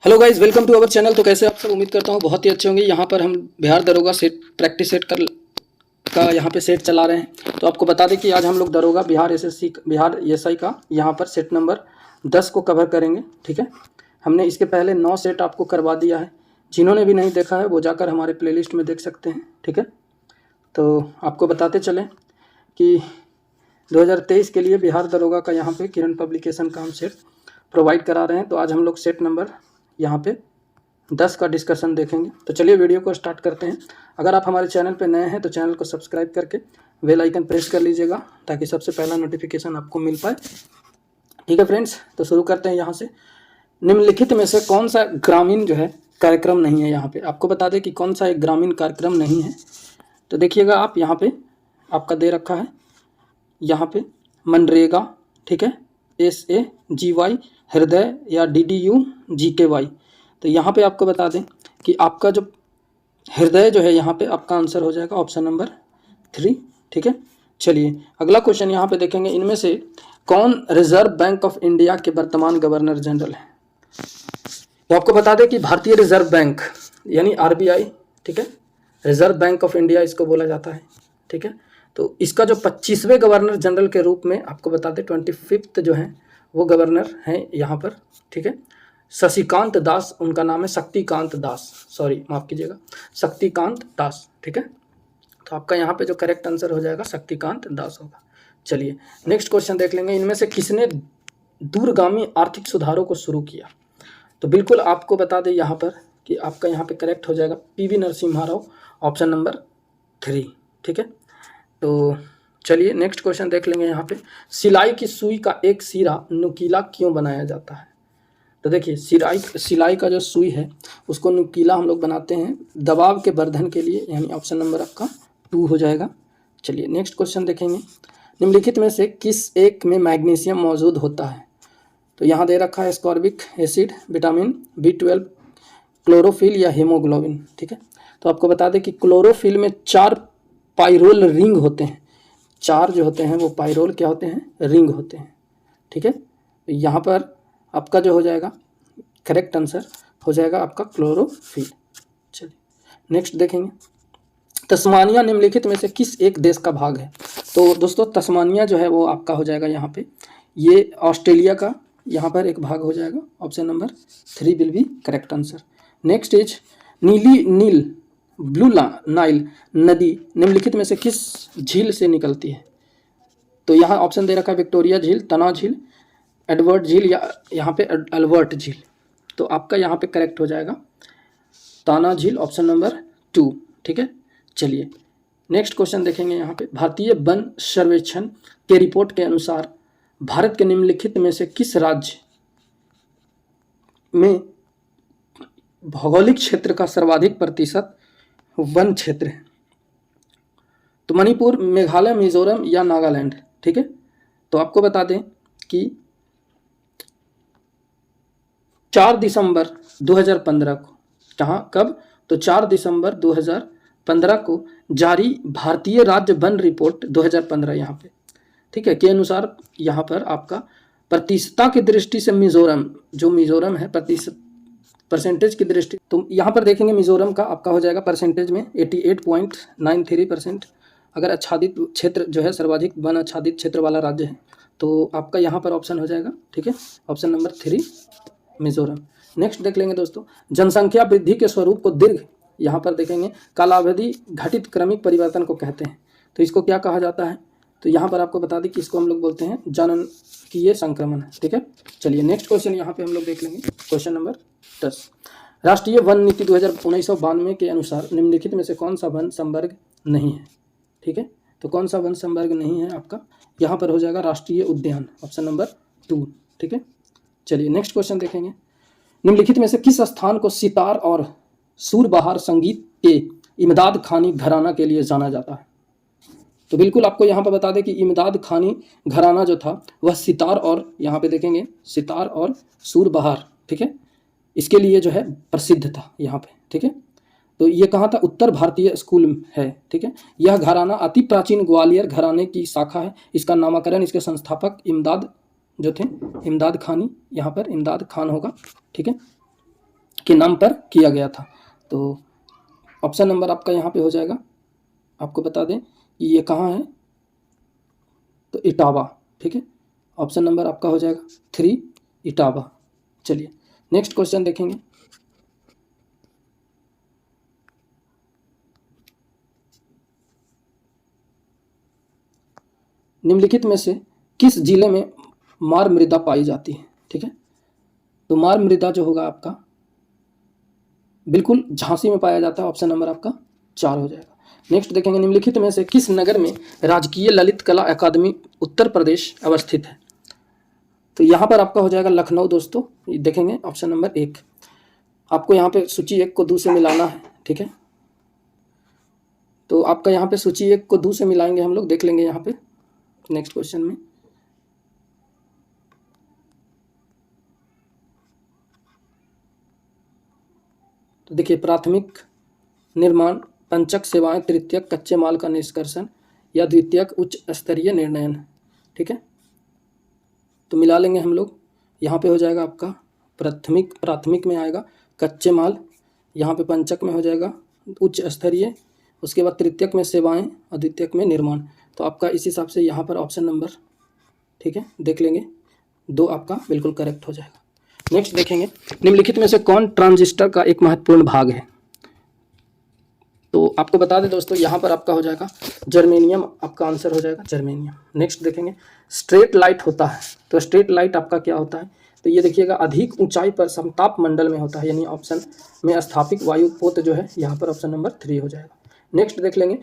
Hello guys, welcome to our channel. तो कैसे आप सब, उम्मीद करता हूँ बहुत ही अच्छे होंगे। यहाँ पर हम बिहार दरोगा सेट प्रैक्टिस सेट का यहाँ पे सेट चला रहे हैं। तो आपको बता दें कि आज हम लोग दरोगा बिहार एसएससी बिहार एसआई का यहाँ पर सेट नंबर 10 को कवर करेंगे। ठीक है, हमने इसके पहले 9 सेट आपको करवा दिया है। जिन्होंने भी नहीं देखा है वो जाकर हमारे प्लेलिस्ट में देख सकते हैं। ठीक है, तो आपको बताते चलें कि 2023 के लिए बिहार दरोगा का यहाँ पे किरण पब्लिकेशन का हम सेट प्रोवाइड करा रहे हैं। तो आज हम लोग सेट नंबर यहाँ पे 10 का डिस्कशन देखेंगे। तो चलिए वीडियो को स्टार्ट करते हैं। अगर आप हमारे चैनल पर नए हैं तो चैनल को सब्सक्राइब करके बेल आइकन प्रेस कर लीजिएगा ताकि सबसे पहला नोटिफिकेशन आपको मिल पाए। ठीक है फ्रेंड्स, तो शुरू करते हैं यहाँ से। निम्नलिखित में से कौन सा ग्रामीण जो है कार्यक्रम नहीं है। यहाँ पे आपको बता दें कि कौन सा एक ग्रामीण कार्यक्रम नहीं है। तो देखिएगा आप यहाँ पे आपका दे रखा है यहाँ पे मनरेगा, ठीक है, SAGY, हृदय या DDU-GKY। तो यहाँ पे आपको बता दें कि आपका जो हृदय जो है यहाँ पे आपका आंसर हो जाएगा ऑप्शन नंबर 3। ठीक है, चलिए अगला क्वेश्चन यहाँ पे देखेंगे। इनमें से कौन रिजर्व बैंक ऑफ इंडिया के वर्तमान गवर्नर जनरल है। तो आपको बता दें कि भारतीय रिजर्व बैंक यानी RBI, ठीक है, रिजर्व बैंक ऑफ इंडिया इसको बोला जाता है। ठीक है, तो इसका जो 25वें गवर्नर जनरल के रूप में आपको बता दें 25th जो है वो गवर्नर हैं यहाँ पर। ठीक है, शशिकांत दास उनका नाम है, शक्तिकांत दास, सॉरी माफ़ कीजिएगा, शक्तिकांत दास। ठीक है, तो आपका यहाँ पे जो करेक्ट आंसर हो जाएगा शक्तिकांत दास होगा। चलिए नेक्स्ट क्वेश्चन देख लेंगे। इनमें से किसने दूरगामी आर्थिक सुधारों को शुरू किया। तो बिल्कुल आपको बता दें यहाँ पर कि आपका यहाँ पे करेक्ट हो जाएगा PV Narasimha Rao, option number 3। ठीक है, तो चलिए नेक्स्ट क्वेश्चन देख लेंगे। यहाँ पे सिलाई की सुई का एक सिरा नुकीला क्यों बनाया जाता है। तो देखिए सिलाई का जो सुई है उसको नुकीला हम लोग बनाते हैं दबाव के वर्धन के लिए, यानी ऑप्शन नंबर आपका 2 हो जाएगा। चलिए नेक्स्ट क्वेश्चन देखेंगे। निम्नलिखित में से किस एक में मैग्नीशियम मौजूद होता है। तो यहाँ दे रखा है ascorbic acid, vitamin B12, chlorophyll या हीमोग्लोबिन। ठीक है, तो आपको बता दें कि क्लोरोफिल में 4 पाइरोल रिंग होते हैं। 4 जो होते हैं वो पाइरोल क्या होते हैं, रिंग होते हैं। ठीक है, तो यहाँ पर आपका जो हो जाएगा करेक्ट आंसर हो जाएगा आपका क्लोरोफिल। चलिए नेक्स्ट देखेंगे। तस्मानिया निम्नलिखित में से किस एक देश का भाग है। तो दोस्तों तस्मानिया जो है वो आपका हो जाएगा यहाँ पे, ये ऑस्ट्रेलिया का यहाँ पर एक भाग हो जाएगा। Option number 3 will be correct answer. Next is नील ब्लू नाइल नदी निम्नलिखित में से किस झील से निकलती है। तो यहाँ ऑप्शन दे रखा है विक्टोरिया झील, तना झील, एडवर्ड झील या यहाँ पे अल्बर्ट झील। तो आपका यहाँ पे करेक्ट हो जाएगा ताना झील, ऑप्शन नंबर 2। ठीक है, चलिए नेक्स्ट क्वेश्चन देखेंगे। यहाँ पे भारतीय वन सर्वेक्षण के रिपोर्ट के अनुसार भारत के निम्नलिखित में से किस राज्य में भौगोलिक क्षेत्र का सर्वाधिक प्रतिशत वन क्षेत्र है। तो मणिपुर, मेघालय, मिजोरम या नागालैंड। ठीक है, तो आपको बता दें कि 4 दिसंबर 2015 को, कहाँ कब, तो 4 दिसंबर 2015 को जारी भारतीय राज्य वन रिपोर्ट 2015 यहाँ पे, ठीक है, के अनुसार यहाँ पर आपका प्रतिशतता की दृष्टि से मिजोरम है परसेंटेज की दृष्टि, तो यहाँ पर देखेंगे मिजोरम का आपका हो जाएगा परसेंटेज में 88.93%। अगर आच्छादित क्षेत्र जो है सर्वाधिक वन आच्छादित क्षेत्र वाला राज्य है तो आपका यहाँ पर ऑप्शन हो जाएगा, ठीक है, ऑप्शन नंबर 3 मिजोरम। नेक्स्ट देख लेंगे दोस्तों। जनसंख्या वृद्धि के स्वरूप को दीर्घ, यहाँ पर देखेंगे कालावधि घटित क्रमिक परिवर्तन को कहते हैं। तो इसको क्या कहा जाता है। तो यहाँ पर आपको बता दें कि इसको हम लोग बोलते हैं जननकीय संक्रमण। ठीक है, चलिए नेक्स्ट क्वेश्चन यहाँ पे हम लोग देख लेंगे। Question number 10। राष्ट्रीय वन नीति 1992 के अनुसार निम्नलिखित में से कौन सा वन संवर्ग नहीं है। ठीक है, तो कौन सा वन संवर्ग नहीं है आपका, यहाँ पर हो जाएगा राष्ट्रीय उद्यान, ऑप्शन नंबर 2। ठीक है, चलिए नेक्स्ट क्वेश्चन देखेंगे। निम्नलिखित में से किस स्थान को सितार और सूरबहार संगीत के इमदाद खानी घराना के लिए जाना जाता है। तो बिल्कुल आपको यहाँ पर बता दें कि इमदाद खानी घराना जो था वह सितार और यहाँ पे देखेंगे सितार और सूरबहार, ठीक है, इसके लिए जो है प्रसिद्ध था यहाँ पे। ठीक है, तो ये कहाँ था, उत्तर भारतीय स्कूल है। ठीक है, यह घराना अति प्राचीन ग्वालियर घराने की शाखा है। इसका नामकरण इसके संस्थापक इमदाद जो थे इमदाद खानी, यहाँ पर इमदाद खान होगा। ठीक है, के नाम पर किया गया था। तो ऑप्शन नंबर आपका यहाँ पे हो जाएगा, आपको बता दें कि ये कहाँ है, तो इटावा। ठीक है, ऑप्शन नंबर आपका हो जाएगा 3 इटावा। चलिए नेक्स्ट क्वेश्चन देखेंगे। निम्नलिखित में से किस जिले में मार मृदा पाई जाती है? ठीक है, तो मार मृदा जो होगा आपका बिल्कुल झांसी में पाया जाता है, ऑप्शन नंबर आपका 4 हो जाएगा। नेक्स्ट देखेंगे, निम्नलिखित में से किस नगर में राजकीय ललित कला अकादमी उत्तर प्रदेश अवस्थित है? तो यहाँ पर आपका हो जाएगा लखनऊ दोस्तों। ये देखेंगे ऑप्शन नंबर 1। आपको यहाँ पे सूची 1 को 2 से मिलाना है। ठीक है, तो आपका यहाँ पे सूची 1 को 2 से मिलाएंगे हम लोग, देख लेंगे यहाँ पे नेक्स्ट क्वेश्चन में। तो देखिए, प्राथमिक निर्माण, पंचक सेवाएं, तृतीयक कच्चे माल का निष्कर्षण या द्वितीयक उच्च स्तरीय निर्णयन। ठीक है, तो मिला लेंगे हम लोग। यहाँ पे हो जाएगा आपका प्राथमिक में आएगा कच्चे माल, यहाँ पे पंचक में हो जाएगा उच्च स्तरीय, उसके बाद तृतीयक में सेवाएं और द्वितीयक में निर्माण। तो आपका इस हिसाब से यहाँ पर ऑप्शन नंबर, ठीक है, देख लेंगे 2 आपका बिल्कुल करेक्ट हो जाएगा। नेक्स्ट देखेंगे, निम्नलिखित में से कौन ट्रांजिस्टर का एक महत्वपूर्ण भाग है? तो आपको बता दें दोस्तों, यहाँ पर आपका हो जाएगा जर्मेनियम, आपका आंसर हो जाएगा जर्मेनियम। नेक्स्ट देखेंगे, स्ट्रेट लाइट होता है, तो स्ट्रेट लाइट आपका क्या होता है? तो ये देखिएगा, अधिक ऊंचाई पर समताप मंडल में होता है, यानी ऑप्शन में स्थापित वायु पोत जो है, यहाँ पर ऑप्शन नंबर 3 हो जाएगा। नेक्स्ट देख लेंगे,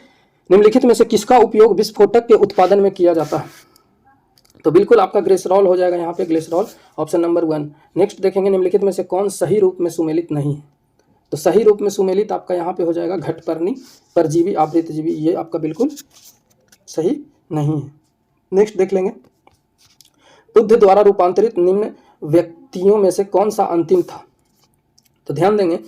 निम्नलिखित में से किसका उपयोग विस्फोटक के उत्पादन में किया जाता है? तो बिल्कुल आपका ग्लिसरॉल हो जाएगा यहाँ पे, ग्लिसरॉल ऑप्शन नंबर 1। नेक्स्ट देखेंगे, निम्नलिखित में से कौन सही रूप में सुमेलित नहीं है? तो सही रूप में सुमेलित आपका यहाँ पे हो जाएगा घटपर्णी, परजीवी, आवृतजीवी, ये आपका बिल्कुल सही नहीं है। नेक्स्ट देख लेंगे, बुद्ध द्वारा रूपांतरित निम्न व्यक्तियों में से कौन सा अंतिम था? तो ध्यान देंगे,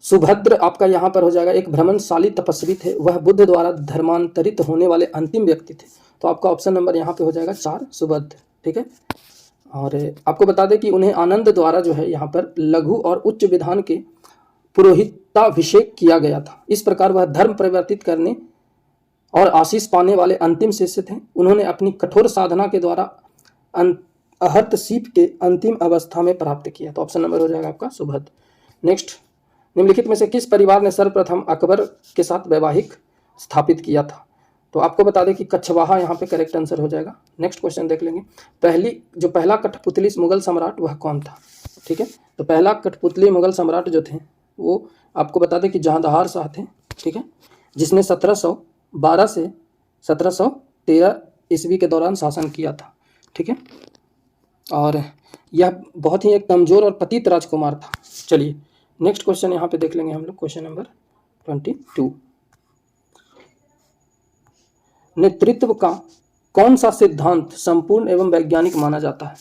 सुभद्र आपका यहाँ पर हो जाएगा एक भ्रमणशाली तपस्वी थे, वह बुद्ध द्वारा धर्मांतरित होने वाले अंतिम व्यक्ति थे। तो आपका ऑप्शन नंबर यहाँ पे हो जाएगा 4 सुभद्र। ठीक है, और आपको बता दें कि उन्हें आनंद द्वारा जो है यहाँ पर लघु और उच्च विधान के पुरोहिताभिषेक किया गया था। इस प्रकार वह धर्म परिवर्तित करने और आशीष पाने वाले अंतिम शिष्य थे। उन्होंने अपनी कठोर साधना के द्वारा अहर्त सीप के अंतिम अवस्था में प्राप्त किया। तो ऑप्शन नंबर हो जाएगा आपका सुभद्र। नेक्स्ट, निम्नलिखित में से किस परिवार ने सर्वप्रथम अकबर के साथ वैवाहिक स्थापित किया था? तो आपको बता दें कि कछवाहा यहाँ पे करेक्ट आंसर हो जाएगा। नेक्स्ट क्वेश्चन देख लेंगे, पहला कठपुतली मुगल सम्राट वह कौन था? ठीक है, तो पहला कठपुतली मुगल सम्राट जो थे वो आपको बता दें कि जहांदार शाह थे। ठीक है, जिसने 1712 से 1713 ईस्वी के दौरान शासन किया था। ठीक है, और यह बहुत ही एक कमजोर और पतित राजकुमार था। चलिए नेक्स्ट क्वेश्चन यहाँ पे देख लेंगे हम लोग, क्वेश्चन नंबर 22। नेतृत्व का कौन सा सिद्धांत संपूर्ण एवं वैज्ञानिक माना जाता है?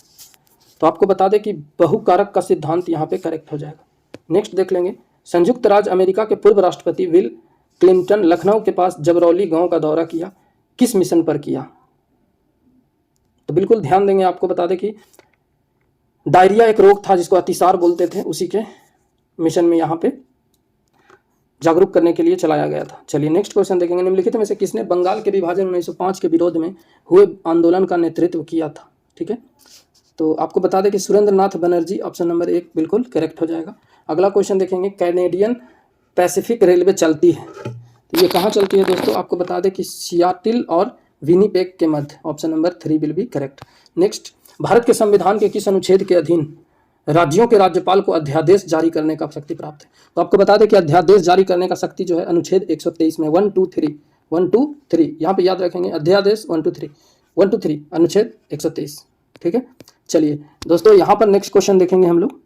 तो आपको बता दें कि बहुकारक का सिद्धांत यहाँ पे करेक्ट हो जाएगा। नेक्स्ट देख लेंगे, संयुक्त राज्य अमेरिका के पूर्व राष्ट्रपति विल क्लिंटन लखनऊ के पास जबरौली गांव का दौरा किया, किस मिशन पर किया? तो बिल्कुल ध्यान देंगे, आपको बता दें कि डायरिया एक रोग था जिसको अतिसार बोलते थे, उसी के मिशन में यहाँ पे जागरूक करने के लिए चलाया गया था। चलिए नेक्स्ट क्वेश्चन देखेंगे, निम्नलिखित में से किसने बंगाल के विभाजन 1905 के विरोध में हुए आंदोलन का नेतृत्व किया था? ठीक है, तो आपको बता दें कि सुरेंद्र नाथ बनर्जी, ऑप्शन नंबर 1 बिल्कुल करेक्ट हो जाएगा। अगला क्वेश्चन देखेंगे, कैनेडियन पैसिफिक रेलवे चलती है, तो ये कहाँ चलती है दोस्तों? आपको बता दें कि सियाटिल और विनीपेग के मध्य, option number 3 will be correct. Next, Bharat के संविधान के किस अनुच्छेद के अधीन राज्यों के राज्यपाल को अध्यादेश जारी करने का शक्ति प्राप्त है? तो आपको बता दें कि अध्यादेश जारी करने का शक्ति जो है अनुच्छेद 123 में 1 2 3 यहाँ पे याद रखेंगे, अध्यादेश 1 2 3 अनुच्छेद 123। ठीक है, चलिए दोस्तों यहाँ पर नेक्स्ट क्वेश्चन देखेंगे हम लोग,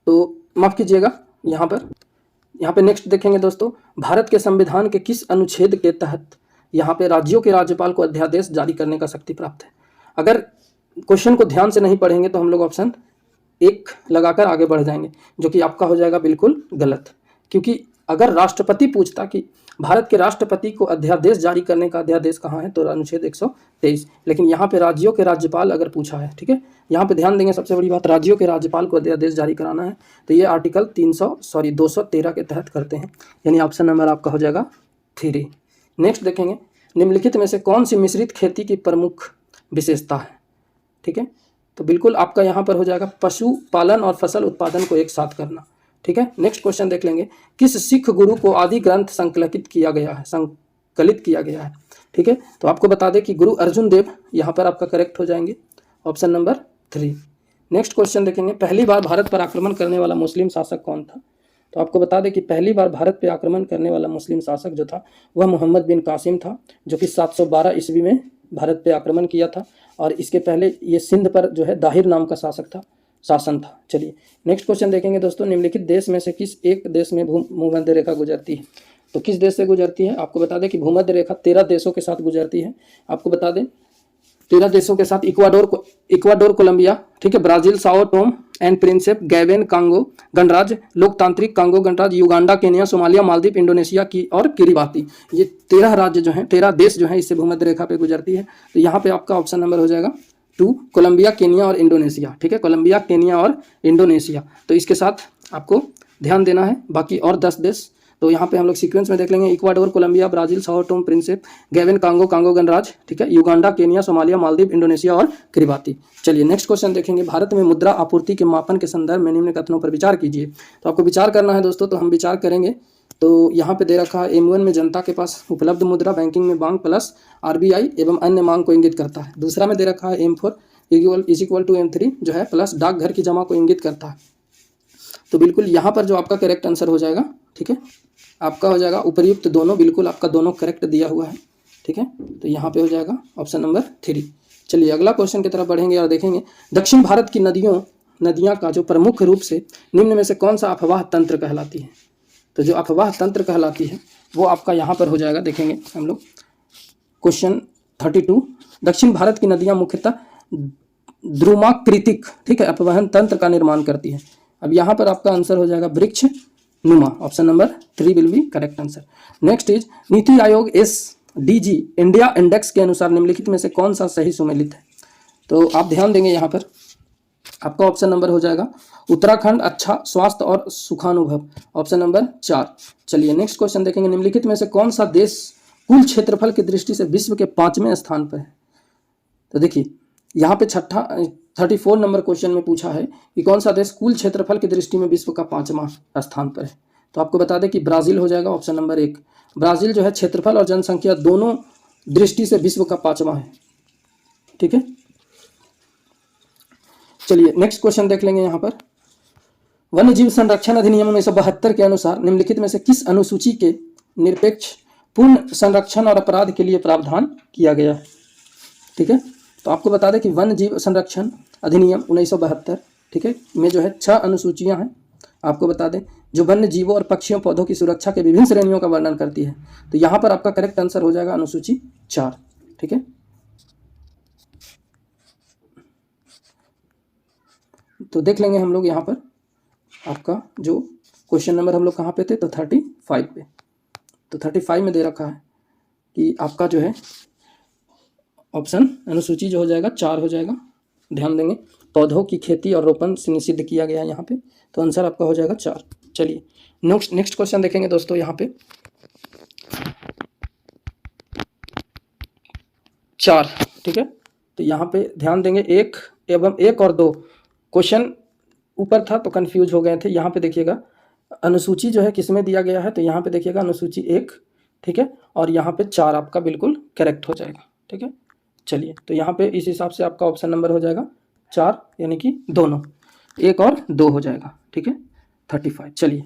तो माफ कीजिएगा, यहाँ पे नेक्स्ट देखेंगे दोस्तों, भारत के संविधान के किस अनुच्छेद के तहत यहाँ पे राज्यों के राज्यपाल को अध्यादेश जारी करने का शक्ति प्राप्त है? अगर क्वेश्चन को ध्यान से नहीं पढ़ेंगे तो हम लोग ऑप्शन 1 लगाकर आगे बढ़ जाएंगे, जो कि आपका हो जाएगा बिल्कुल गलत। क्योंकि अगर राष्ट्रपति पूछता कि भारत के राष्ट्रपति को अध्यादेश जारी करने का अध्यादेश कहाँ है, तो अनुच्छेद 123। लेकिन यहाँ पे राज्यों के राज्यपाल अगर पूछा है, ठीक है, यहाँ पे ध्यान देंगे सबसे बड़ी बात, राज्यों के राज्यपाल को अध्यादेश जारी कराना है, तो ये आर्टिकल 213 के तहत करते हैं, यानी ऑप्शन नंबर आपका हो जाएगा 3। नेक्स्ट देखेंगे, निम्नलिखित में से कौन सी मिश्रित खेती की प्रमुख विशेषता है, ठीक है, तो बिल्कुल आपका यहाँ पर हो जाएगा पशुपालन और फसल उत्पादन को एक साथ करना, ठीक है। नेक्स्ट क्वेश्चन देख लेंगे, किस सिख गुरु को आदि ग्रंथ संकलित किया गया है, ठीक है, तो आपको बता दें कि गुरु अर्जुन देव यहाँ पर आपका करेक्ट हो जाएंगे, ऑप्शन नंबर 3। नेक्स्ट क्वेश्चन देखेंगे, पहली बार भारत पर आक्रमण करने वाला मुस्लिम शासक कौन था, तो आपको बता दें कि पहली बार भारत पर आक्रमण करने वाला मुस्लिम शासक जो था वह मोहम्मद बिन कासिम था, जो कि 712 ईस्वी में भारत पर आक्रमण किया था, और इसके पहले ये सिंध पर जो है दाहिर नाम का शासन था। चलिए नेक्स्ट क्वेश्चन देखेंगे दोस्तों, निम्नलिखित देश में से किस एक देश में भूमध्य रेखा गुजरती है, तो किस देश से गुजरती है, आपको बता दें कि भूमध्य रेखा 13 देशों के साथ गुजरती है। आपको बता दें 13 देशों के साथ इक्वाडोर, कोलंबिया, ठीक है, Brazil, Sao Tome and Principe, Gabon, Congo गणराज्य, लोकतांत्रिक कांगो गणराज्य, Uganda, Kenya, Somalia, Maldives, Indonesia की और किरिबाती, ये 13 राज्य जो हैं, 13 देश जो हैं इससे भूमध्य रेखा पे गुजरती है। तो यहाँ पे आपका ऑप्शन नंबर हो जाएगा 2, कोलंबिया, केनिया और इंडोनेशिया, ठीक है, कोलंबिया, केनिया और इंडोनेशिया। तो इसके साथ आपको ध्यान देना है, बाकी और 10 देश तो यहाँ पे हम लोग सीक्वेंस में देख लेंगे, Ecuador, Colombia, Brazil, Sao Tome Principe, Gabon, Congo गणराज्य, ठीक है, Uganda, Kenya, Somalia, Maldives, Indonesia और किरिबाती। चलिए नेक्स्ट क्वेश्चन देखेंगे, भारत में मुद्रा आपूर्ति के मापन के संदर्भ में निम्न कथनों पर विचार कीजिए। तो आपको विचार करना है दोस्तों, तो हम विचार करेंगे। तो यहाँ पे दे रखा है M1 में जनता के पास उपलब्ध मुद्रा, बैंकिंग में मांग प्लस RBI एवं अन्य मांग को इंगित करता है। दूसरा में दे रखा है M4 = M3 जो है प्लस डाकघर की जमा को इंगित करता है। तो बिल्कुल यहाँ पर जो आपका करेक्ट आंसर हो जाएगा, ठीक है, आपका हो जाएगा उपर्युक्त दोनों, बिल्कुल आपका दोनों करेक्ट दिया हुआ है, ठीक है, तो यहाँ पे हो जाएगा ऑप्शन नंबर 3। चलिए अगला क्वेश्चन की तरफ बढ़ेंगे और देखेंगे, दक्षिण भारत की नदियाँ का जो प्रमुख रूप से निम्न में से कौन सा अफवाह तंत्र कहलाती है, तो जो अफवाह तंत्र कहलाती है वो आपका यहाँ पर हो जाएगा। देखेंगे हम लोग क्वेश्चन 32, दक्षिण भारत की नदियाँ मुख्यतः द्रुमाकृतिक, ठीक है, अपवहन तंत्र का निर्माण करती है। अब यहाँ पर आपका आंसर हो जाएगा वृक्ष नुमा, option number 3 will be correct answer. Next is, NITI Aayog SDG India index के अनुसार निम्नलिखित में से कौन सा सही सुमेलित है, तो आप ध्यान देंगे यहाँ पर आपका ऑप्शन नंबर हो जाएगा उत्तराखंड अच्छा स्वास्थ्य और सुखानुभव, ऑप्शन नंबर 4। चलिए नेक्स्ट क्वेश्चन देखेंगे, निम्नलिखित में से कौन सा देश कुल क्षेत्रफल की दृष्टि से विश्व के 5वें स्थान पर है, तो देखिए यहाँ पे 34 नंबर क्वेश्चन में पूछा है कि कौन सा देश कुल क्षेत्रफल की दृष्टि में विश्व का 5वां स्थान पर है। तो आपको बता दें कि ब्राज़ील हो जाएगा, ऑप्शन नंबर 1। ब्राज़ील जो है क्षेत्रफल और जनसंख्या दोनों दृष्टि से विश्व का 5वां है, ठीक है। चलिए नेक्स्ट क्वेश्चन देख लेंगे यहाँ पर, वन्य जीव संरक्षण अधिनियम 1972 के अनुसार निम्नलिखित में से किस अनुसूची के निरपेक्ष पूर्ण संरक्षण और अपराध के लिए प्रावधान किया गया है, ठीक है। तो आपको बता दें कि वन्य जीव संरक्षण अधिनियम 1972, ठीक है, में जो है 6 अनुसूचियां हैं। आपको बता दें जो वन्य जीवों और पक्षियों पौधों की सुरक्षा के विभिन्न श्रेणियों का वर्णन करती है। तो यहाँ पर आपका करेक्ट आंसर हो जाएगा अनुसूची 4, ठीक है। तो देख लेंगे हम लोग यहाँ पर आपका जो क्वेश्चन नंबर हम लोग कहाँ पे थे, तो 35 पे। तो 35 में दे रखा है कि आपका जो है ऑप्शन अनुसूची जो हो जाएगा 4 हो जाएगा। ध्यान देंगे पौधों की खेती और रोपण से निषिद्ध किया गया है यहाँ पे, तो आंसर आपका हो जाएगा 4। चलिए नेक्स्ट क्वेश्चन देखेंगे दोस्तों यहाँ पे 4, ठीक है। तो यहाँ पे ध्यान देंगे 1 और 2 क्वेश्चन ऊपर था तो कंफ्यूज हो गए थे। यहाँ पे देखिएगा अनुसूची जो है किसमें दिया गया है, तो यहाँ पे देखिएगा अनुसूची 1, ठीक है, और यहाँ पे 4 आपका बिल्कुल करेक्ट हो जाएगा, ठीक है। चलिए तो यहाँ पे इस हिसाब से आपका ऑप्शन नंबर हो जाएगा 4, यानी कि दोनों 1 और 2 हो जाएगा, ठीक है, 35। चलिए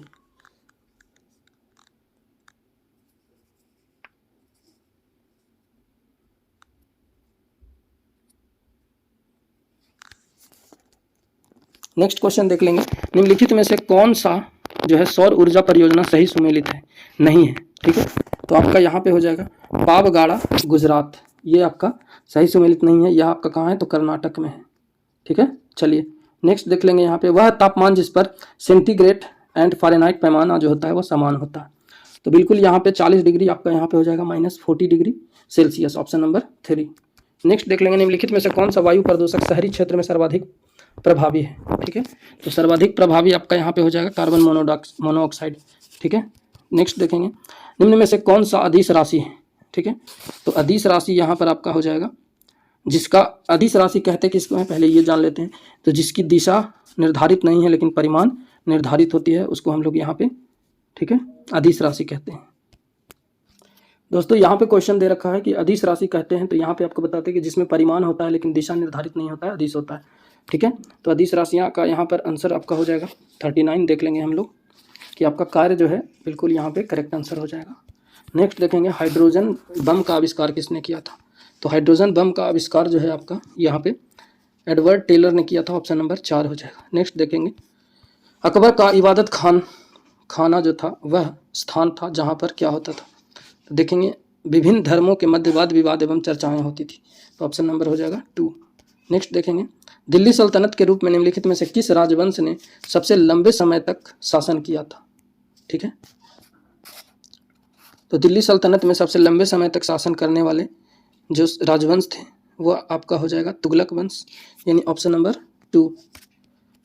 नेक्स्ट क्वेश्चन देख लेंगे, निम्नलिखित में से कौन सा जो है सौर ऊर्जा परियोजना सही सुमेलित है, नहीं है, ठीक है। तो आपका यहाँ पे हो जाएगा पावगाड़ा गुजरात, ये आपका सही सुमेलित नहीं है। यह आपका कहाँ है, तो कर्नाटक में है, ठीक है। चलिए नेक्स्ट देख लेंगे यहाँ पे, वह तापमान जिस पर सेंटीग्रेड एंड फ़ारेनहाइट पैमाना जो होता है वो समान होता है। तो बिल्कुल यहाँ पे 40 डिग्री आपका यहाँ पे हो जाएगा -40 degree Celsius, option number 3। Next देख लेंगे निम्नलिखित में से कौन सा वायु प्रदूषक शहरी क्षेत्र में सर्वाधिक प्रभावी है। ठीक है, तो सर्वाधिक प्रभावी आपका यहाँ पे हो जाएगा कार्बन मोनोऑक्साइड। ठीक है, नेक्स्ट देखेंगे निम्न में से कौन सा अदिश राशि है। ठीक है, तो अदिश राशि यहाँ पर आपका हो जाएगा, जिसका अदिश राशि कहते हैं किसको है, पहले ये जान लेते हैं। तो जिसकी दिशा निर्धारित नहीं है लेकिन परिमाण निर्धारित होती है, उसको हम लोग यहाँ पे, ठीक है, अदिश राशि कहते हैं। दोस्तों यहाँ पे क्वेश्चन दे रखा है कि अदिश राशि कहते हैं, तो यहाँ पे आपको बताते हैं कि जिसमें परिमाण होता है लेकिन दिशा निर्धारित नहीं होता है, अदिश होता है। ठीक है, तो अदिश राशियाँ का यहाँ पर आंसर आपका हो जाएगा 39। देख लेंगे हम लोग कि आपका कार्य जो है बिल्कुल यहाँ पे करेक्ट आंसर हो जाएगा। नेक्स्ट देखेंगे हाइड्रोजन बम का आविष्कार किसने किया था। तो हाइड्रोजन बम का आविष्कार जो है आपका यहाँ पे एडवर्ड टेलर ने किया था, ऑप्शन नंबर 4 हो जाएगा। नेक्स्ट देखेंगे अकबर का इबादत खाना जो था वह स्थान था जहाँ पर क्या होता था। तो देखेंगे विभिन्न धर्मों के मध्य वाद विवाद एवं चर्चाएं होती थी, तो ऑप्शन नंबर हो जाएगा 2। नेक्स्ट देखेंगे दिल्ली सल्तनत के रूप में निम्नलिखित में से किस राजवंश ने सबसे लंबे समय तक शासन किया था। ठीक है, तो दिल्ली सल्तनत में सबसे लंबे समय तक शासन करने वाले जो राजवंश थे वो आपका हो जाएगा तुगलक वंश, यानी ऑप्शन नंबर 2।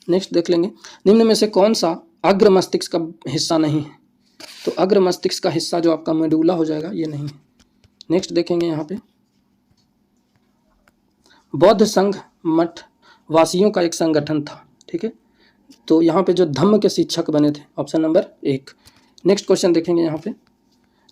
नेक्स्ट देख लेंगे निम्न में से कौन सा अग्र मस्तिष्क का हिस्सा नहीं है। तो अग्र मस्तिष्क का हिस्सा जो आपका मेडुला हो जाएगा, ये नहीं है। नेक्स्ट देखेंगे यहाँ पे बौद्ध संघ मठ वासियों का एक संगठन था। ठीक है, तो यहाँ पे जो धम्म के शिक्षक बने थे, ऑप्शन नंबर 1। नेक्स्ट क्वेश्चन देखेंगे यहाँ पे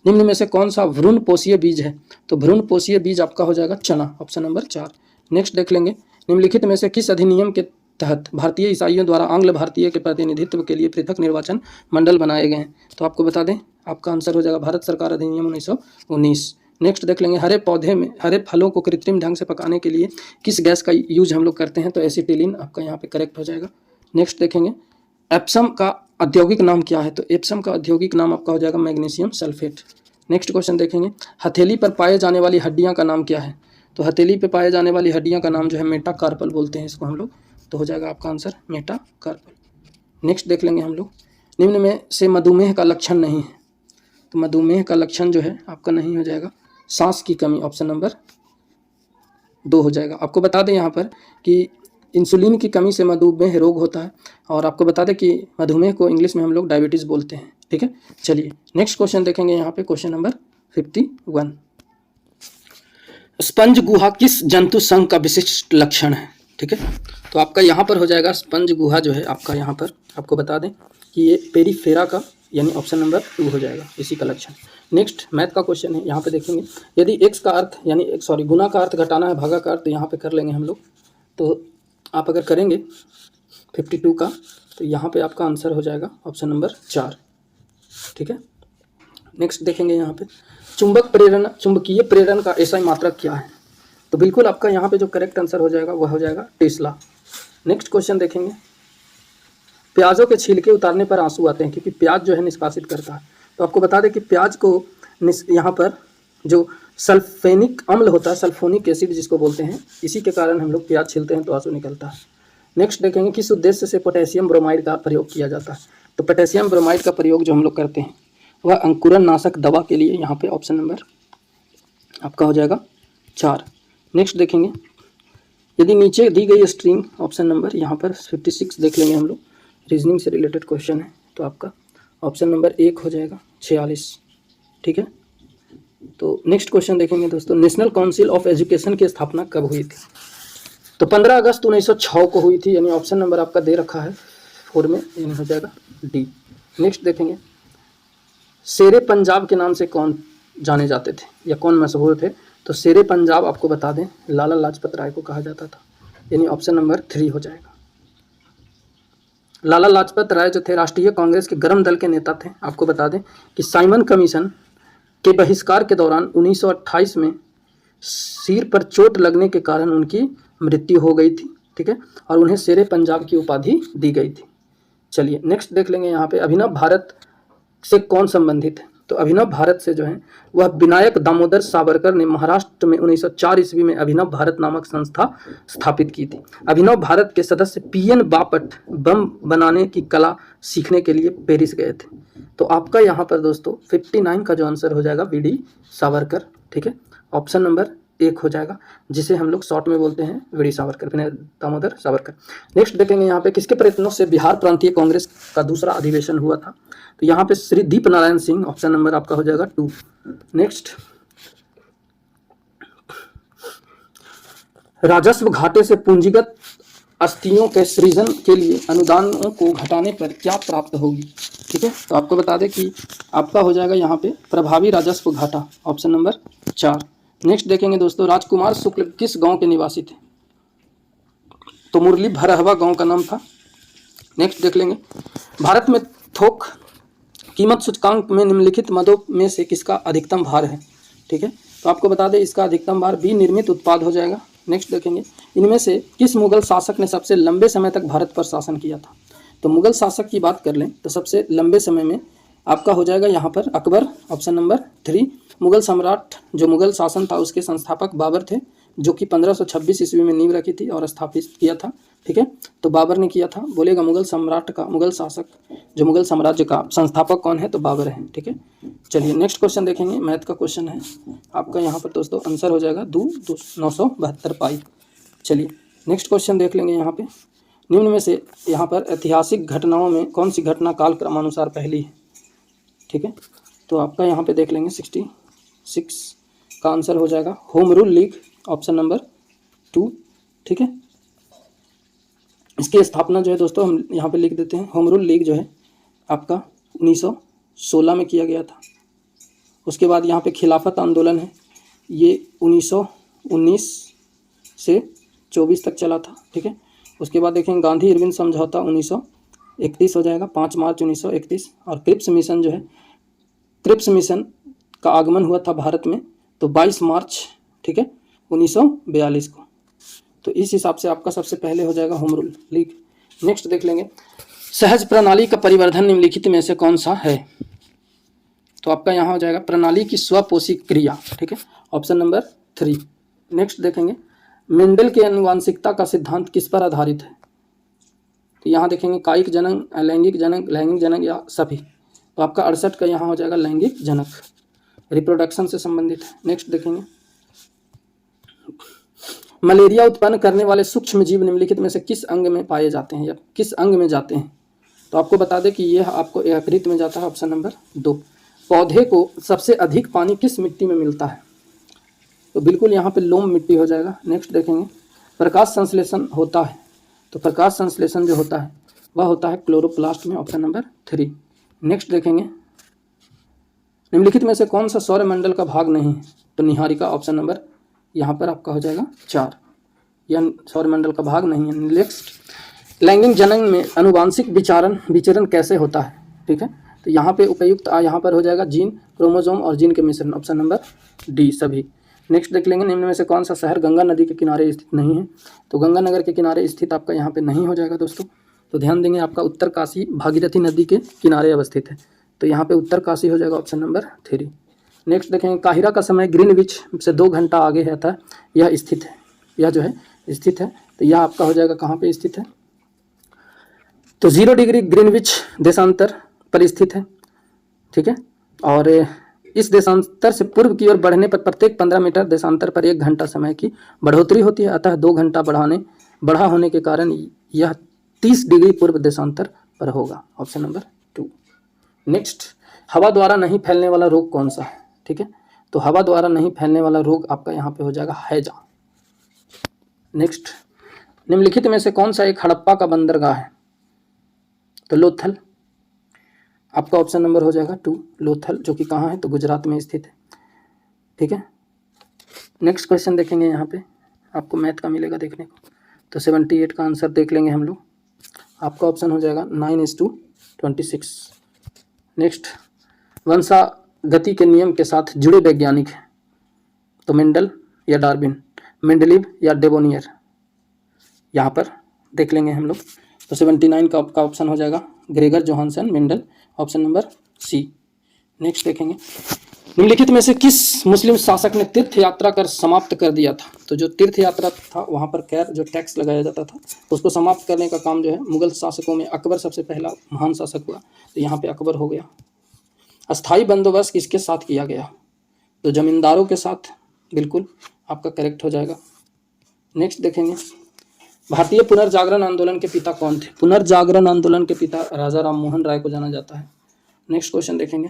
निम्न में से कौन सा भ्रूण पोषीय बीज है। तो भ्रूण पोषीय बीज आपका हो जाएगा चना, ऑप्शन नंबर 4। नेक्स्ट देख लेंगे निम्नलिखित में से किस अधिनियम के तहत भारतीय ईसाइयों द्वारा आंग्ल भारतीय के प्रतिनिधित्व के लिए पृथक निर्वाचन मंडल बनाए गए हैं। तो आपको बता दें आपका आंसर हो जाएगा भारत सरकार अधिनियम 1919। नेक्स्ट देख लेंगे हरे फलों को कृत्रिम ढंग से पकाने के लिए किस गैस का यूज हम लोग करते हैं। तो एसिटिलीन आपका यहाँ पे करेक्ट हो जाएगा। नेक्स्ट देखेंगे एप्सम का औद्योगिक नाम क्या है। तो एप्सम का औद्योगिक नाम आपका हो जाएगा मैग्नीशियम सल्फेट। नेक्स्ट क्वेश्चन देखेंगे हथेली पर पाए जाने वाली हड्डियां का नाम क्या है। तो हथेली पर पाए जाने वाली हड्डियां का नाम जो है मेटाकार्पल बोलते हैं इसको हम लोग, तो हो जाएगा आपका आंसर मेटाकार्पल। नेक्स्ट देख लेंगे हम लोग निम्न में से मधुमेह का लक्षण नहीं है। तो मधुमेह का लक्षण जो है आपका नहीं हो जाएगा सांस की कमी, ऑप्शन नंबर 2 हो जाएगा। आपको बता दें यहाँ पर कि इंसुलिन की कमी से मधुमेह रोग होता है, और आपको बता दें कि मधुमेह को इंग्लिश में हम लोग डायबिटीज़ बोलते हैं। ठीक है, चलिए नेक्स्ट क्वेश्चन देखेंगे यहाँ पे क्वेश्चन नंबर 51। स्पंज गुहा किस जंतु संघ का विशिष्ट लक्षण है। ठीक है, तो आपका यहाँ पर हो जाएगा स्पंज गुहा जो है आपका यहाँ पर आपको बता दें कि ये पेरीफेरा का, यानी ऑप्शन नंबर 2 हो जाएगा इसी का लक्षण। नेक्स्ट मैथ का क्वेश्चन है, यहाँ पे देखेंगे यदि x का अर्थ यानी गुना का अर्थ घटाना है, भागा का अर्थ यहाँ पे कर लेंगे हम लोग। तो आप अगर करेंगे 52 का, तो यहाँ पे आपका आंसर हो जाएगा ऑप्शन नंबर 4। ठीक है, नेक्स्ट देखेंगे यहाँ पे चुंबकीय प्रेरण का एसआई मात्रक क्या है। तो बिल्कुल आपका यहाँ पे जो करेक्ट आंसर हो जाएगा वह हो जाएगा टेस्ला। नेक्स्ट क्वेश्चन देखेंगे प्याजों के छिलके उतारने पर आंसू आते हैं, क्योंकि प्याज जो है निष्कासित करता है। तो आपको बता दें कि प्याज को यहाँ पर जो सल्फेनिक अम्ल होता है, सल्फोनिक एसिड जिसको बोलते हैं, इसी के कारण हम लोग प्याज छीलते हैं तो आंसू निकलता है। नेक्स्ट देखेंगे किस उद्देश्य से पोटेशियम ब्रोमाइड का प्रयोग किया जाता है। तो पोटेशियम ब्रोमाइड का प्रयोग जो हम लोग करते हैं वह अंकुरन नाशक दवा के लिए, यहाँ पे ऑप्शन नंबर आपका हो जाएगा 4। नेक्स्ट देखेंगे यदि नीचे दी गई स्ट्रिंग, ऑप्शन नंबर यहाँ पर 56 देख लेंगे हम लोग, रीजनिंग से रिलेटेड क्वेश्चन है, तो आपका ऑप्शन नंबर 1 हो जाएगा 46। ठीक है, तो नेक्स्ट क्वेश्चन देखेंगे दोस्तों नेशनल काउंसिल ऑफ एजुकेशन की स्थापना कब हुई थी। तो 15 अगस्त 1906 को हुई थी, यानी ऑप्शन नंबर आपका दे रखा है 4 में, यानी हो जाएगा डी। नेक्स्ट देखेंगे शेरे पंजाब के नाम से कौन जाने जाते थे या कौन मशहूर थे। तो शेरे पंजाब आपको बता दें लाला लाजपत राय को कहा जाता था, यानी ऑप्शन नंबर 3 हो जाएगा। लाला लाजपत राय जो थे राष्ट्रीय कांग्रेस के गर्म दल के नेता थे। आपको बता दें कि साइमन कमीशन के बहिष्कार के दौरान 1928 में सिर पर चोट लगने के कारण उनकी मृत्यु हो गई थी। ठीक है, और उन्हें शेरे पंजाब की उपाधि दी गई थी। चलिए नेक्स्ट देख लेंगे यहाँ पे अभिनव भारत से कौन संबंधित है। तो अभिनव भारत से जो है वह विनायक दामोदर सावरकर ने महाराष्ट्र में 1904 ईस्वी में अभिनव भारत नामक संस्था स्थापित की थी। अभिनव भारत के सदस्य पीएन बापट बम बनाने की कला सीखने के लिए पेरिस गए थे। तो आपका यहाँ पर दोस्तों 59 का जो आंसर हो जाएगा वीडी सावरकर, ठीक है, ऑप्शन नंबर 1 हो जाएगा, जिसे हम लोग शॉर्ट में बोलते हैं वीडी सावरकर, विनायक दामोदर सावरकर। नेक्स्ट देखेंगे यहाँ पे किसके प्रयत्नों से बिहार प्रांतीय कांग्रेस का दूसरा अधिवेशन हुआ था। तो यहाँ पे श्री दीप नारायण सिंह, ऑप्शन नंबर आपका हो जाएगा 2। नेक्स्ट, राजस्व घाटे से पूंजीगत अस्थियों के सृजन के लिए अनुदानों को घटाने पर क्या प्राप्त होगी, ठीक है। तो आपको बता दें कि आपका हो जाएगा यहाँ पे प्रभावी राजस्व घाटा, ऑप्शन नंबर 4। नेक्स्ट देखेंगे दोस्तों, राजकुमार शुक्ल किस गांव के निवासी थे। तो मुरली भरहवा गांव का नाम था। नेक्स्ट देख लेंगे, भारत में थोक कीमत सूचकांक में निम्नलिखित मदों में से किसका अधिकतम भार है, ठीक है। तो आपको बता दें इसका अधिकतम भार विनिर्मित उत्पाद हो जाएगा। नेक्स्ट देखेंगे, इनमें से किस मुगल शासक ने सबसे लंबे समय तक भारत पर शासन किया था। तो मुगल शासक की बात कर लें तो सबसे लंबे समय में आपका हो जाएगा यहाँ पर अकबर, ऑप्शन नंबर 3। मुगल सम्राट जो मुगल शासन था उसके संस्थापक बाबर थे, जो कि 1526 ईस्वी में नींव रखी थी और स्थापित किया था, ठीक है। तो बाबर ने किया था। बोलेगा मुगल सम्राट का, मुगल शासक जो मुगल साम्राज्य का संस्थापक कौन है, तो बाबर है, ठीक है। चलिए नेक्स्ट क्वेश्चन देखेंगे, मैथ का क्वेश्चन है आपका यहाँ पर दोस्तों, आंसर हो जाएगा 972 पाई। चलिए नेक्स्ट क्वेश्चन देख लेंगे यहाँ पे, निम्न में से यहाँ पर ऐतिहासिक घटनाओं में कौन सी घटना काल क्रमानुसार पहली है, ठीक है। तो आपका यहाँ पे देख लेंगे 66 का आंसर हो जाएगा home rule league, option number 2, ठीक है। इसकी स्थापना जो है दोस्तों हम यहाँ पे लिख देते हैं, होम रूल लीग जो है आपका 1916 में किया गया था। उसके बाद यहाँ पे खिलाफत आंदोलन है, ये 1919 से 24 तक चला था, ठीक है। उसके बाद देखेंगे गांधी इरविन समझौता 1931 हो जाएगा, 5 मार्च 1931। और क्रिप्स मिशन जो है, क्रिप्स मिशन का आगमन हुआ था भारत में तो 22 मार्च, ठीक है, 1942 को। तो इस हिसाब से आपका सबसे पहले हो जाएगा होम रूल लीग। नेक्स्ट देख लेंगे, सहज प्रणाली का परिवर्धन निम्नलिखित में से कौन सा है। तो आपका यहाँ हो जाएगा प्रणाली की स्वपोषी क्रिया, ठीक है, ऑप्शन नंबर 3। नेक्स्ट देखेंगे, मेंडल के आनुवांशिकता का सिद्धांत किस पर आधारित है। तो यहाँ देखेंगे कायिक जनक, लैंगिक जनक या सभी। तो आपका 68 का यहाँ हो जाएगा लैंगिक जनक, रिप्रोडक्शन से संबंधित है। नेक्स्ट देखेंगे, मलेरिया उत्पन्न करने वाले सूक्ष्म जीव निम्नलिखित में से किस अंग में पाए जाते हैं या किस अंग में जाते हैं। तो आपको बता दें कि यह आपको यकृत में जाता है, ऑप्शन नंबर 2। पौधे को सबसे अधिक पानी किस मिट्टी में मिलता है। तो बिल्कुल यहाँ पे लोम मिट्टी हो जाएगा। नेक्स्ट देखेंगे, प्रकाश संश्लेषण होता है, तो प्रकाश संश्लेषण जो होता है वह होता है क्लोरोप्लास्ट में, ऑप्शन नंबर 3। नेक्स्ट देखेंगे, निम्नलिखित में से कौन सा सौरमंडल का भाग नहीं है। तो निहारिका, ऑप्शन नंबर यहाँ पर आपका हो जाएगा 4, यह सौरमंडल का भाग नहीं है। नेक्स्ट, लैंगिक जनन में अनुवांशिक विचरण कैसे होता है, ठीक है। तो यहाँ पे उपयुक्त यहाँ पर हो जाएगा जीन, क्रोमोसोम और जीन के मिश्रण, ऑप्शन नंबर डी सभी। नेक्स्ट देख लेंगे, निम्न में से कौन सा शहर गंगा नदी के किनारे स्थित नहीं है। तो गंगानगर के किनारे स्थित आपका यहाँ पे नहीं हो जाएगा दोस्तों। तो ध्यान देंगे, आपका उत्तर काशी भागीरथी नदी के किनारे अवस्थित है, तो यहाँ पे उत्तर काशी हो जाएगा, ऑप्शन नंबर 3। नेक्स्ट देखेंगे, काहिरा का समय ग्रीनविच से 2 घंटा आगे रहता है, यह स्थित है, यह जो है स्थित है। तो यह आपका हो जाएगा कहाँ पे स्थित है। तो 0 डिग्री ग्रीनविच देशांतर पर स्थित है, ठीक है। और इस देशांतर से पूर्व की ओर बढ़ने पर प्रत्येक 15 मीटर देशांतर पर 1 घंटा समय की बढ़ोतरी होती है, अतः 2 घंटा बढ़ा होने के कारण यह 30 डिग्री पूर्व देशांतर पर होगा, ऑप्शन नंबर 2। नेक्स्ट, हवा द्वारा नहीं फैलने वाला रोग कौन सा है, ठीक है। तो हवा द्वारा नहीं फैलने वाला रोग आपका यहाँ पे हो जाएगा हैजा। नेक्स्ट, निम्नलिखित में से कौन सा एक हड़प्पा का बंदरगाह है। तो लोथल, आपका ऑप्शन नंबर हो जाएगा 2 लोथल, जो कि कहाँ है, तो गुजरात में स्थित है, ठीक है। नेक्स्ट क्वेश्चन देखेंगे, यहाँ पे आपको मैथ का मिलेगा देखने को। तो 78 का आंसर देख लेंगे हम लोग, आपका ऑप्शन हो जाएगा 9:26। नेक्स्ट, वंशागति के नियम के साथ जुड़े वैज्ञानिक हैं। तो मेंडल या डार्विन, मेंडलीव या डेबोनियर, यहाँ पर देख लेंगे हम लोग। तो 79 का आपका ऑप्शन हो जाएगा Gregor Johann Mendel, option number C. Next देखेंगे, निम्नलिखित में से किस मुस्लिम शासक ने तीर्थ यात्रा कर समाप्त कर दिया था? तो जो तीर्थ यात्रा था वहाँ पर कैर जो टैक्स लगाया जाता था उसको समाप्त करने का काम जो है मुगल शासकों में अकबर सबसे पहला महान शासक हुआ, तो यहाँ पे अकबर हो गया। अस्थाई बंदोबस्त किसके साथ किया गया? तो जमींदारों के साथ, बिल्कुल आपका करेक्ट हो जाएगा। नेक्स्ट देखेंगे, भारतीय पुनर्जागरण आंदोलन के पिता कौन थे? पुनर्जागरण आंदोलन के पिता राजा राम मोहन राय को जाना जाता है। नेक्स्ट क्वेश्चन देखेंगे,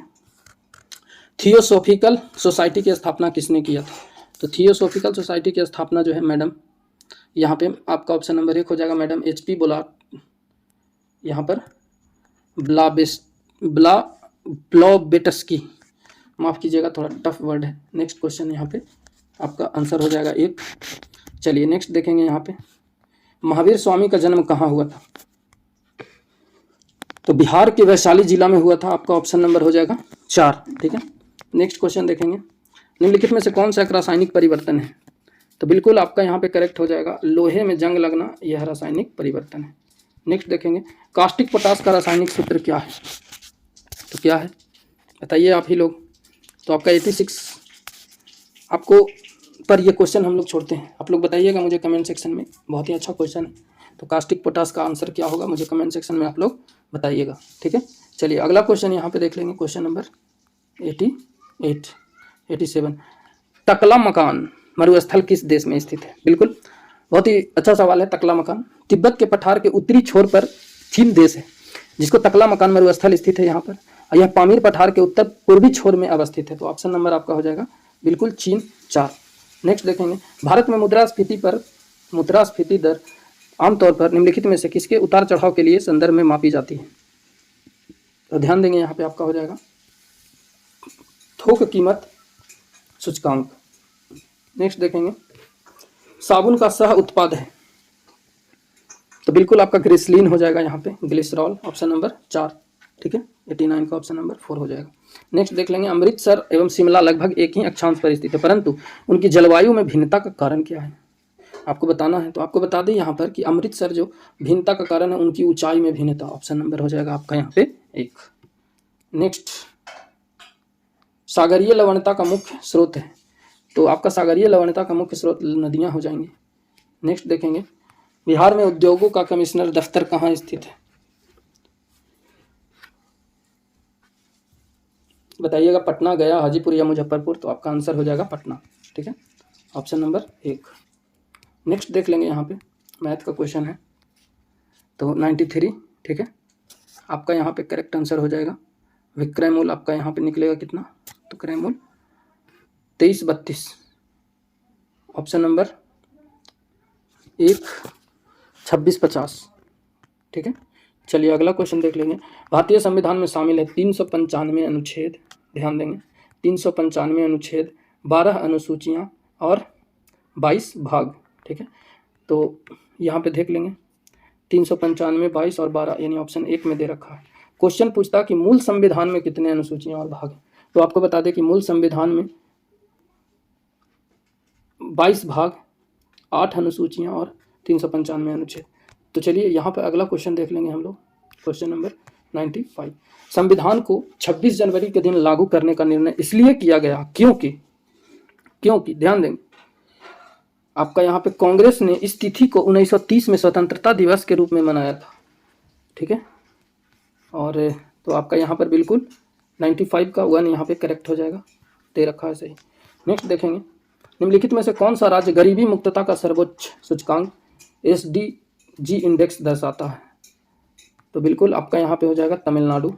थियोसॉफिकल सोसाइटी की स्थापना किसने किया था? तो थियोसॉफिकल सोसाइटी की स्थापना जो है मैडम, यहाँ पे आपका ऑप्शन नंबर 1 हो जाएगा मैडम HP बुलार्ड, यहाँ पर ब्लॉबेटस्की, माफ़ कीजिएगा थोड़ा टफ वर्ड है। नेक्स्ट क्वेश्चन यहाँ पे आपका आंसर हो जाएगा 1। चलिए नेक्स्ट देखेंगे, यहाँ पे महावीर स्वामी का जन्म कहाँ हुआ था? तो बिहार के वैशाली जिला में हुआ था, आपका ऑप्शन नंबर हो जाएगा 4। ठीक है, नेक्स्ट क्वेश्चन देखेंगे, निम्नलिखित में से कौन सा एक रासायनिक परिवर्तन है? तो बिल्कुल आपका यहाँ पे करेक्ट हो जाएगा लोहे में जंग लगना, यह रासायनिक परिवर्तन है। नेक्स्ट देखेंगे, कास्टिक पोटास का रासायनिक सूत्र क्या है? तो क्या है बताइए आप ही लोग। तो आपका 86 आपको पर ये क्वेश्चन हम लोग छोड़ते हैं, आप लोग बताइएगा मुझे कमेंट सेक्शन में, बहुत ही अच्छा क्वेश्चन है। तो कास्टिक पोटास का आंसर क्या होगा मुझे कमेंट सेक्शन में आप लोग बताइएगा। ठीक है, चलिए अगला क्वेश्चन यहाँ पे देख लेंगे, क्वेश्चन नंबर 87। टकला मकान मरुस्थल किस देश में स्थित है? बिल्कुल बहुत ही अच्छा सवाल है। टकला मकान तिब्बत के पठार के उत्तरी छोर पर चीन देश है जिसको टकला मकान मरुस्थल स्थित है यहाँ पर, और यह पामीर पठार के उत्तर पूर्वी छोर में अवस्थित है। तो ऑप्शन नंबर आपका हो जाएगा बिल्कुल चीन 4। नेक्स्ट देखेंगे, भारत में मुद्रास्फीति दर आमतौर पर निम्नलिखित में से किसके उतार चढ़ाव के लिए संदर्भ में मापी जाती है? तो ध्यान देंगे, यहाँ पे आपका हो जाएगा थोक कीमत सूचकांक। नेक्स्ट देखेंगे, साबुन का सह उत्पाद है, तो बिल्कुल आपका ग्लिसरीन हो जाएगा यहाँ पे ग्लिसरॉल, ऑप्शन नंबर 4। ठीक है, 89 का ऑप्शन नंबर 4 हो जाएगा। नेक्स्ट देख लेंगे, अमृतसर एवं शिमला लगभग एक ही अक्षांश पर स्थित है परंतु उनकी जलवायु में भिन्नता का कारण क्या है आपको बताना है। तो आपको बता दें यहाँ पर कि अमृतसर जो भिन्नता का कारण है उनकी ऊंचाई में भिन्नता, ऑप्शन नंबर हो जाएगा आपका यहाँ पे 1। नेक्स्ट, सागरीय लवणता का मुख्य स्रोत है, तो आपका सागरीय लवणता का मुख्य स्रोत नदियाँ हो जाएंगी। नेक्स्ट देखेंगे, बिहार में उद्योगों का कमिश्नर दफ्तर कहाँ स्थित है? बताइएगा, पटना, गया, हाजीपुर या मुजफ्फरपुर? तो आपका आंसर हो जाएगा पटना। ठीक है, ऑप्शन नंबर 1। नेक्स्ट देख लेंगे, यहाँ पे मैथ का क्वेश्चन है, तो 93। ठीक है, आपका यहाँ पे करेक्ट आंसर हो जाएगा विक्रय मूल, आपका यहाँ पे निकलेगा कितना? तो क्रय मूल 2332, ऑप्शन नंबर 1 2650। ठीक है, चलिए अगला क्वेश्चन देख लेंगे, भारतीय संविधान में शामिल है 395 अनुच्छेद, ध्यान देंगे 395 अनुच्छेद, 12 अनुसूचियाँ और 22 भाग। ठीक है, तो यहाँ पे देख लेंगे 395, 22 और 12, यानी ऑप्शन 1 में दे रखा है। क्वेश्चन पूछता कि मूल संविधान में कितने अनुसूचियाँ और भाग हैं? तो आपको बता दें कि मूल संविधान में 22 भाग, 8 अनुसूचियाँ और 395 अनुच्छेद। तो चलिए यहाँ पर अगला क्वेश्चन देख लेंगे हम लोग, क्वेश्चन नंबर 95। संविधान को 26 जनवरी के दिन लागू करने का निर्णय इसलिए किया गया क्योंकि ध्यान देंगे आपका यहाँ पे कांग्रेस ने इस तिथि को 1930 में स्वतंत्रता दिवस के रूप में मनाया था। ठीक है, और तो आपका यहाँ पर बिल्कुल 95 का 1 यहाँ पे करेक्ट हो जाएगा, दे रखा है सही। नेक्स्ट देखेंगे, निम्नलिखित में से कौन सा राज्य गरीबी मुक्तता का सर्वोच्च सूचकांक SDG इंडेक्स दर्शाता है? तो बिल्कुल आपका यहाँ पे हो जाएगा तमिलनाडु।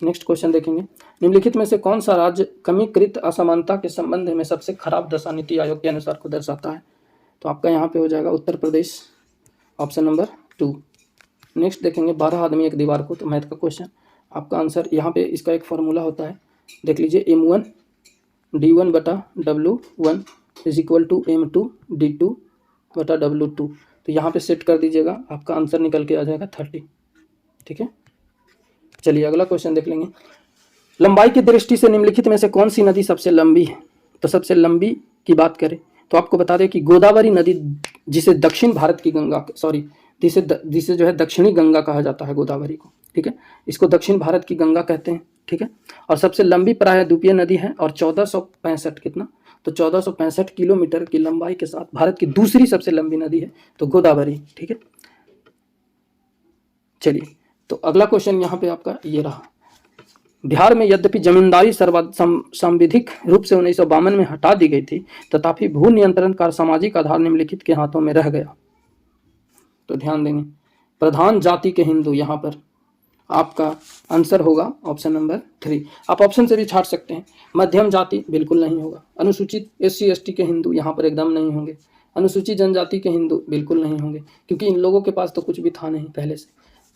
नेक्स्ट क्वेश्चन देखेंगे, निम्नलिखित में से कौन सा राज्य कमीकृत असमानता के संबंध में सबसे खराब दशा नीति आयोग के अनुसार को दर्शाता है? तो आपका यहाँ पे हो जाएगा Uttar Pradesh, option number 2। Next देखेंगे, 12 आदमी एक दीवार को, तो मैथ का क्वेश्चन, आपका आंसर यहाँ पे इसका एक फॉर्मूला होता है, देख लीजिए M1 D1 बटा W1 is equal to M2 D2 बटा W2। तो यहाँ पे सेट कर दीजिएगा, आपका आंसर निकल के आ जाएगा 30। ठीक है, चलिए अगला क्वेश्चन देख लेंगे, लंबाई की दृष्टि से निम्नलिखित में से कौन सी नदी सबसे लंबी है? तो सबसे लंबी की बात करें तो आपको बता दें कि गोदावरी नदी, जिसे दक्षिण भारत की गंगा, जिसे जो है दक्षिणी गंगा कहा जाता है गोदावरी को। ठीक है, इसको दक्षिण भारत की गंगा कहते हैं। ठीक है। और सबसे लंबी प्रायद्वीपीय नदी है और 1465 कितना, तो 1465 किलोमीटर की लंबाई के साथ भारत की दूसरी सबसे लंबी नदी है तो गोदावरी, ठीक है। चलिए, तो अगला क्वेश्चन यहाँ पे आपका ये रहा, बिहार में यद्यपि जमींदारी संविधिक रूप से 1952 में हटा दी गई थी, तथापि भू नियंत्रण का सामाजिक आधार निम्नलिखित के हाथों में रह गया। तो ध्यान देंगे, प्रधान जाति के हिंदू, यहाँ पर आपका आंसर होगा ऑप्शन नंबर 3। आप ऑप्शन से भी छाट सकते हैं। मध्यम जाति बिल्कुल नहीं होगा। अनुसूचित SC ST के हिंदू यहाँ पर एकदम नहीं होंगे। अनुसूचित जनजाति के हिंदू बिल्कुल नहीं होंगे, क्योंकि इन लोगों के पास तो कुछ भी था नहीं पहले से,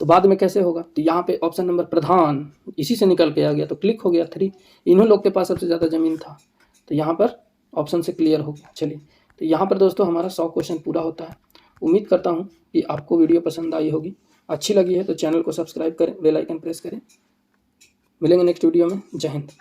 तो बाद में कैसे होगा। तो यहाँ पे ऑप्शन नंबर प्रधान इसी से निकल के आ गया, तो क्लिक हो गया 3। इन्हीं लोग के पास सबसे ज़्यादा ज़मीन था, तो यहाँ पर ऑप्शन से क्लियर हो गया। चलिए, तो यहाँ पर दोस्तों हमारा 100 क्वेश्चन पूरा होता है। उम्मीद करता हूँ कि आपको वीडियो पसंद आई होगी। अच्छी लगी है तो चैनल को सब्सक्राइब करें, बेल आइकन प्रेस करें। मिलेंगे नेक्स्ट वीडियो में। जय हिंद।